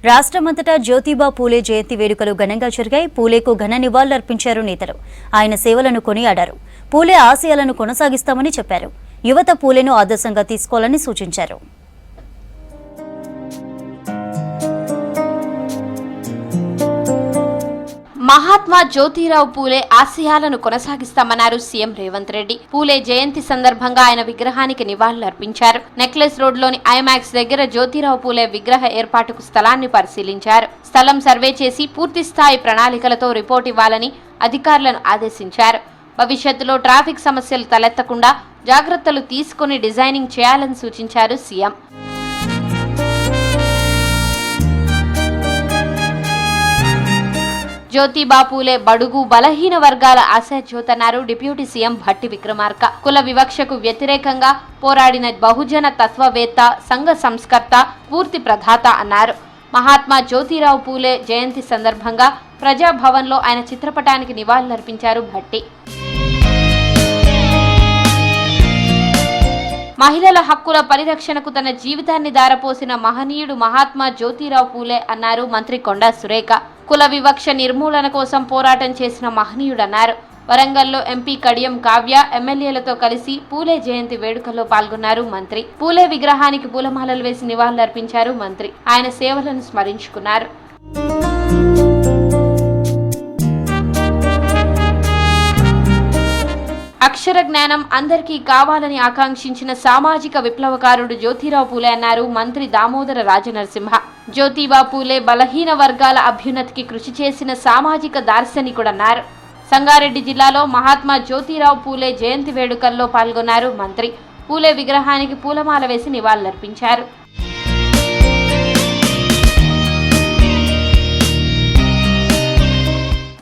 రాష్ట్రమంతటా జ్యోతిబా పూలే జయంతి వేడుకలు ఘనంగా జరిగాయి. పూలేకు ఘన నివాళులర్పించారు నేతలు. ఆయన సేవలను కొనియాడారు. పూలే ఆశయాలను కొనసాగిస్తామని చెప్పారు. యువత పూలేను ఆదర్శంగా తీసుకోవాలని సూచించారు. మహాత్మా జ్యోతిరావు పూలే ఆశయాలను కొనసాగిస్తామన్నారు సీఎం రేవంత్ రెడ్డి. పూలే జయంతి సందర్భంగా ఆయన విగ్రహానికి నివాళులర్పించారు. నెక్లెస్ రోడ్లోని ఐమాక్స్ దగ్గర జ్యోతిరావు పూలే విగ్రహ ఏర్పాటుకు స్థలాన్ని పరిశీలించారు. స్థలం సర్వే చేసి పూర్తిస్థాయి ప్రణాళికలతో రిపోర్ట్ ఇవ్వాలని అధికారులను ఆదేశించారు. భవిష్యత్తులో ట్రాఫిక్ సమస్యలు తలెత్తకుండా జాగ్రత్తలు తీసుకుని డిజైనింగ్ చేయాలని సూచించారు సీఎం. జ్యోతిబా పూలే బడుగు బలహీన వర్గాల ఆశాజ్యోతన్నారు డిప్యూటీ సీఎం భట్టి విక్రమార్క. కుల వివక్షకు వ్యతిరేకంగా పోరాడిన బహుజన తత్వవేత్త, సంఘ సంస్కర్త, పూర్తి ప్రదాత అన్నారు. మహాత్మా జ్యోతిరావు పూలే జయంతి సందర్భంగా ప్రజాభవన్లో ఆయన చిత్రపటానికి నివాళులర్పించారు భట్టి. మహిళల హక్కుల పరిరక్షణకు తన జీవితాన్ని దారపోసిన మహనీయుడు మహాత్మా జ్యోతిరావు పూలే అన్నారు మంత్రి కొండా సురేఖ. కుల వివక్ష నిర్మూలన కోసం పోరాటం చేసిన మహనీయుడన్నారు. వరంగల్లో ఎంపీ కడియం కావ్య ఎమ్మెల్యేలతో కలిసి పూలే జయంతి వేడుకల్లో పాల్గొన్నారు మంత్రి. పూలే విగ్రహానికి పూలమాలలు వేసి నివాళులర్పించారు మంత్రి. ఆయన సేవలను స్మరించుకున్నారు. అక్షర జ్ఞానం అందరికీ కావాలని ఆకాంక్షించిన సామాజిక విప్లవకారుడు జ్యోతిరావు పూలే అన్నారు మంత్రి దామోదర రాజనరసింహ. జ్యోతిబా పూలే బలహీన వర్గాల అభ్యున్నతికి కృషి చేసిన సామాజిక దార్శనికుడన్నారు. సంగారెడ్డి జిల్లాలో మహాత్మా జ్యోతిరావు పూలే జయంతి వేడుకల్లో పాల్గొన్నారు మంత్రి. పూలే విగ్రహానికి పూలమాల వేసి నివాళులర్పించారు.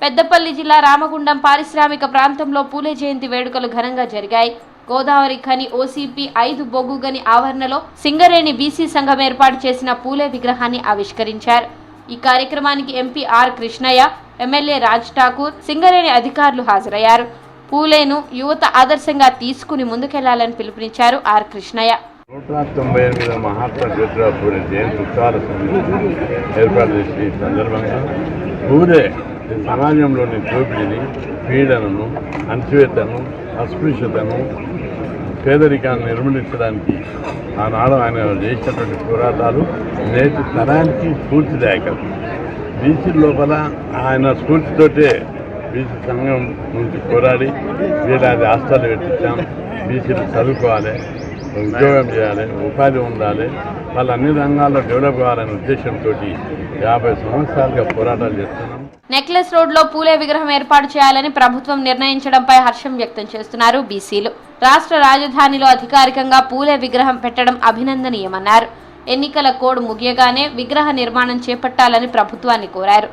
పెద్దపల్లి జిల్లా రామగుండం పారిశ్రామిక ప్రాంతంలో పూలే జయంతి వేడుకలు ఘనంగా జరిగాయి. గోదావరి ఖని ఓసీపీ 5 బొగ్గు గని ఆవరణలో సింగరేణి బీసీ సంఘం ఏర్పాటు చేసిన పూలే విగ్రహాన్ని ఆవిష్కరించారు. ఈ కార్యక్రమానికి MP R Krishnaiah, MLA Raj Thakur, Singareni అధికారులు హాజరయ్యారు. పూలేను యువత ఆదర్శంగా తీసుకుని ముందుకెళ్లాలని పిలుపునిచ్చారు ఆర్ కృష్ణయ్య. 198 మహాత్మా జ్యోతిరావు పూలే జయంతి ఉత్సవాల ఏర్పాటు చేసిన ఈ సందర్భంగా పూలే సమాజంలోని దోపిడీని, పీడనను, అణచివేతను, అస్పృశ్యతను, పేదరికాన్ని నిర్మూలించడానికి ఆనాడు ఆయన చేసినటువంటి పోరాటాలు నేటి తరానికి స్ఫూర్తిదాయకం. బీసీ లోపల ఆయన స్ఫూర్తితోటే బీసీ సంఘం నుంచి పోరాడి వీళ్ళది హాస్టల్ పెట్టించాం. బీసీలు చదువుకోవాలి, ఉద్యోగం చేయాలి, ఉపాధి ఉండాలి, వాళ్ళు అన్ని రంగాల్లో డెవలప్ కావాలనే ఉద్దేశంతో 50 సంవత్సరాలుగా పోరాటాలు చేస్తున్నాం. నెక్లెస్ రోడ్ లో పూలే విగ్రహం ఏర్పాటు చేయాలని ప్రభుత్వం నిర్ణయించడంపై హర్షం వ్యక్తం చేస్తున్నారు బీసీలు. రాష్ట్ర రాజధానిలో అధికారికంగా పూలే విగ్రహం పెట్టడం అభినందనీయమన్నారు. ఎన్నికల కోడ్ ముగియగానే విగ్రహ నిర్మాణం చేపట్టాలని ప్రభుత్వాన్ని కోరారు.